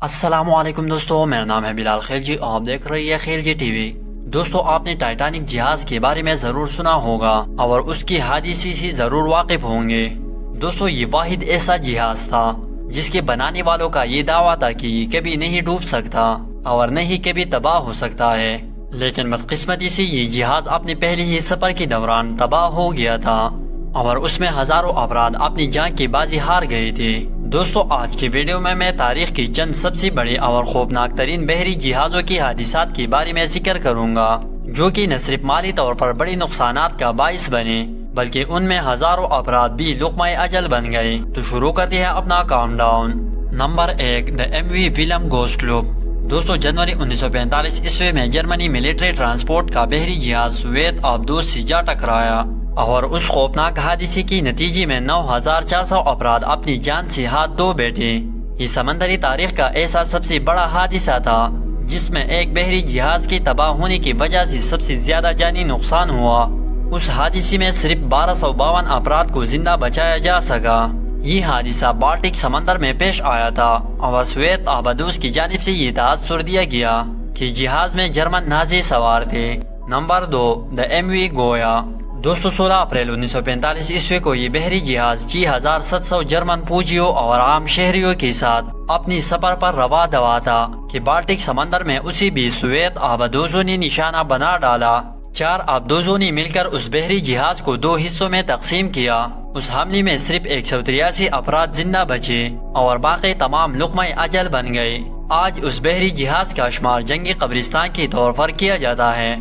السلام علیکم دوستو، میرا نام ہے بلال خیلجی اور آپ دیکھ رہی ہے خیلجی ٹی وی۔ دوستو، آپ نے ٹائٹینک جہاز کے بارے میں ضرور سنا ہوگا اور اس کی حادثے سے ضرور واقف ہوں گے۔ دوستو، یہ واحد ایسا جہاز تھا جس کے بنانے والوں کا یہ دعویٰ تھا کہ یہ کبھی نہیں ڈوب سکتا اور نہ ہی کبھی تباہ ہو سکتا ہے، لیکن بدقسمتی سے یہ جہاز اپنے پہلے ہی سفر کے دوران تباہ ہو گیا تھا اور اس میں ہزاروں افراد اپنی جان کی بازی ہار گئے تھے۔ دوستو، آج کی ویڈیو میں تاریخ کی چند سب سے بڑے اور خوفناک ترین بحری جہازوں کی حادثات کے بارے میں ذکر کروں گا، جو کہ نہ صرف مالی طور پر بڑی نقصانات کا باعث بنے بلکہ ان میں ہزاروں افراد بھی لقمہ اجل بن گئے۔ تو شروع کرتے ہیں اپنا کاؤنٹ ڈاؤن۔ نمبر 1، دا ایم وی ولیم گوسٹلوپ۔ دوستو، جنوری 1945 عیسوی میں جرمنی ملٹری ٹرانسپورٹ کا بحری جہاز سویت آبدوز سے جا ٹکرایا اور اس خوفناک حادثے کے نتیجے میں 9400 افراد اپنی جان سے ہاتھ دھو بیٹھے۔ یہ سمندری تاریخ کا ایسا سب سے بڑا حادثہ تھا جس میں ایک بحری جہاز کے تباہ ہونے کی وجہ سے سب سے زیادہ جانی نقصان ہوا۔ اس حادثے میں صرف 1252 افراد کو زندہ بچایا جا سکا۔ یہ حادثہ بالٹک سمندر میں پیش آیا تھا اور سویت آبدوز کی جانب سے یہ تاثر دیا گیا کہ جہاز میں جرمن نازی سوار تھے۔ نمبر 2، دا ایم وی گویا۔ دوستو، 16 اپریل 1945 عیسوی کو یہ بحری جہاز 6700 جرمن فوجیوں اور عام شہریوں کے ساتھ اپنی سفر پر رواں دوا تھا کہ بالٹک سمندر میں اسی بھی سویت آبدوزوں نے نشانہ بنا ڈالا۔ 4 آبدوزوں نے مل کر اس بحری جہاز کو 2 حصوں میں تقسیم کیا۔ اس حملے میں صرف 183 افراد زندہ بچے اور باقی تمام لقمہ اجل بن گئے۔ آج اس بحری جہاز کا شمار جنگی قبرستان کے طور پر کیا جاتا ہے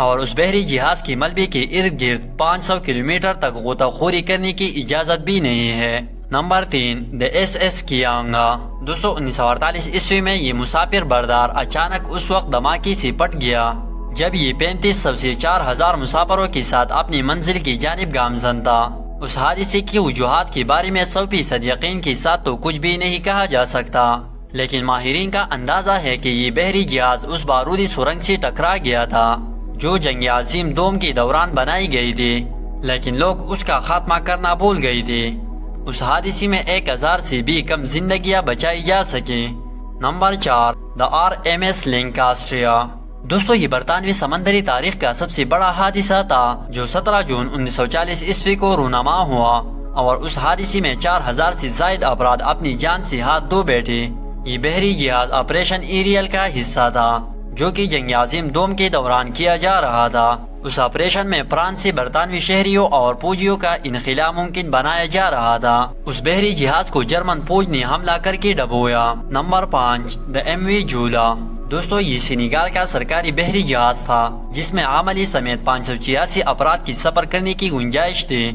اور اس بحری جہاز کی ملبے کے ارد گرد 500 کلومیٹر تک غوطہ خوری کرنے کی اجازت بھی نہیں ہے۔ Number 3، the S S کیانگا۔ دوستو، 1948 عیسوی میں یہ مسافر بردار اچانک اس وقت دھماکے سے پٹ گیا جب یہ 3500 سے 4000 مسافروں کے ساتھ اپنی منزل کی جانب گامزن تھا۔ اس حادثے کی وجوہات کے بارے میں 100% یقین کے ساتھ تو کچھ بھی نہیں کہا جا سکتا، لیکن ماہرین کا اندازہ ہے کہ یہ بحری جہاز اس بارودی سرنگ سے ٹکرا گیا تھا جو جنگ عظیم دوم کے دوران بنائی گئی تھی، لیکن لوگ اس کا خاتمہ کرنا بھول گئے تھے۔ اس حادثے میں 1000 سے بھی کم زندگیاں بچائی جا سکیں۔ Number 4، the R M S Lancastria. دوستو، یہ برطانوی سمندری تاریخ کا سب سے بڑا حادثہ تھا جو 17 جون 1940 عیسوی کو رونما ہوا اور اس حادثے میں 4000 سے زائد افراد اپنی جان سے ہاتھ دھو بیٹھے۔ یہ بحری جہاز آپریشن ایریل کا حصہ تھا جو کہ جنگ عظیم دوم کے دوران کیا جا رہا تھا۔ اس آپریشن میں فرانس سے برطانوی شہریوں اور فوجیوں کا انخلاء ممکن بنایا جا رہا تھا۔ اس بحری جہاز کو جرمن فوج نے حملہ کر کے ڈبویا۔ نمبر 5، دا ایم وی جولا۔ دوستو، یہ سینیگال کا سرکاری بحری جہاز تھا جس میں عاملی سمیت 586 افراد کی سفر کرنے کی گنجائش تھی،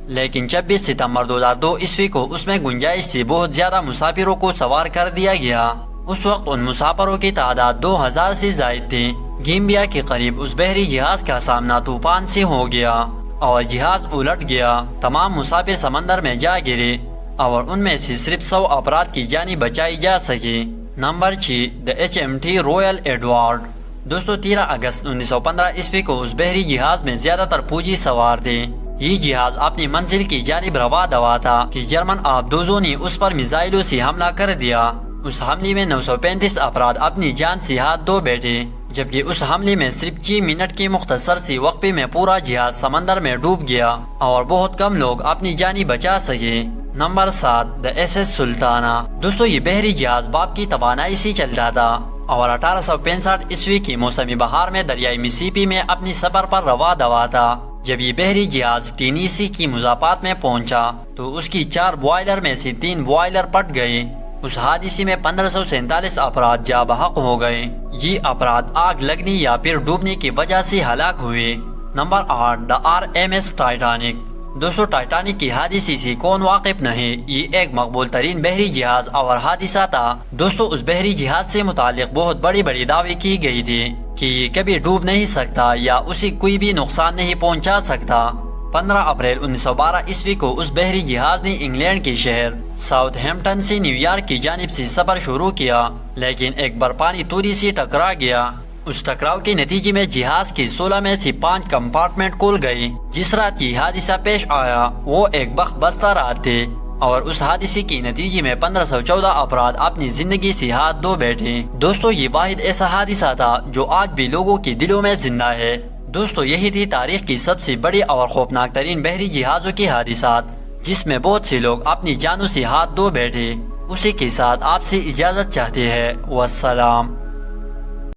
لیکن 26 ستمبر 2002 عیسوی کو اس میں گنجائش سے بہت زیادہ مسافروں کو سوار کر دیا گیا۔ اس وقت ان مسافروں کی تعداد 2000 سے زائد تھی۔ گیمبیا کے قریب اس بحری جہاز کا سامنا طوفان سے ہو گیا اور جہاز الٹ گیا۔ تمام مسافر سمندر میں جا گرے اور ان میں سے صرف 100 افراد کی جانیں بچائی جا سکی۔ Number 6، the H M T Royal Edward. دوستو، 13 اگست 1915 عیسوی کو اس بحری جہاز میں زیادہ تر فوجی سوار تھے۔ یہ جہاز اپنی منزل کی جانب رواں دوا تھا کہ جرمن آبدوزوں نے اس پر میزائلوں سے حملہ کر دیا۔ اس حملے میں 935 افراد اپنی جان سے ہاتھ دھو بیٹھے، جبکہ اس حملے میں صرف 6 منٹ کے مختصر سے وقفے میں پورا جہاز سمندر میں ڈوب گیا اور بہت کم لوگ اپنی جانیں بچا سکے۔ نمبر 7، دا ایس ایس سلطانہ۔ دوستو، یہ بحری جہاز بھاپ کی توانائی سے چلتا تھا اور 1865 عیسوی کی موسم بہار میں دریائے مسیپی میں اپنی سفر پر رواں دوا تھا۔ جب یہ بحری جہاز ٹینیسی کی مضافات میں پہنچا تو اس کی 4 بوائلر میں سے 3 بوائلر پھٹ گئے۔ اس حادثے میں 1547 افراد جاں بحق ہو گئے۔ یہ افراد آگ لگنے یا پھر ڈوبنے کی وجہ سے ہلاک ہوئے۔ Number 8، the R M S Titanic. دوستو، ٹائٹینک کی حادثے سے کون واقف نہیں؟ یہ ایک مقبول ترین بحری جہاز اور حادثہ تھا۔ دوستو، اس بحری جہاز سے متعلق بہت بڑی دعوے کی گئی تھی کہ یہ کبھی ڈوب نہیں سکتا یا اسے کوئی بھی نقصان نہیں پہنچا سکتا۔ 15 اپریل 1912 عیسوی کو اس بحری جہاز نے انگلینڈ کے شہر ساؤتھ ہیمپٹن سے نیو یارک کی جانب سے سفر شروع کیا، لیکن ایک برفانی توری سے ٹکرا گیا۔ اس ٹکراؤ کے نتیجے میں جہاز کی 16 میں سے 5 کمپارٹمنٹ کھل گئی۔ جس رات یہ حادثہ پیش آیا وہ ایک بخت بستہ رات تھی۔ اور اس حادثے کے نتیجے میں 1514 افراد اپنی زندگی سے ہاتھ دھو بیٹھے۔ دوستو یہ واحد ایسا حادثہ تھا جو آج بھی لوگوں کے دلوں میں زندہ ہے۔ دوستو یہی تھی تاریخ کی سب سے بڑی اور خوفناک ترین بحری جہازوں کے حادثات، جس میں بہت سے لوگ اپنی جانوں سے ہاتھ دھو بیٹھے۔ اسی کے ساتھ آپ سے اجازت چاہتے ہیں، والسلام۔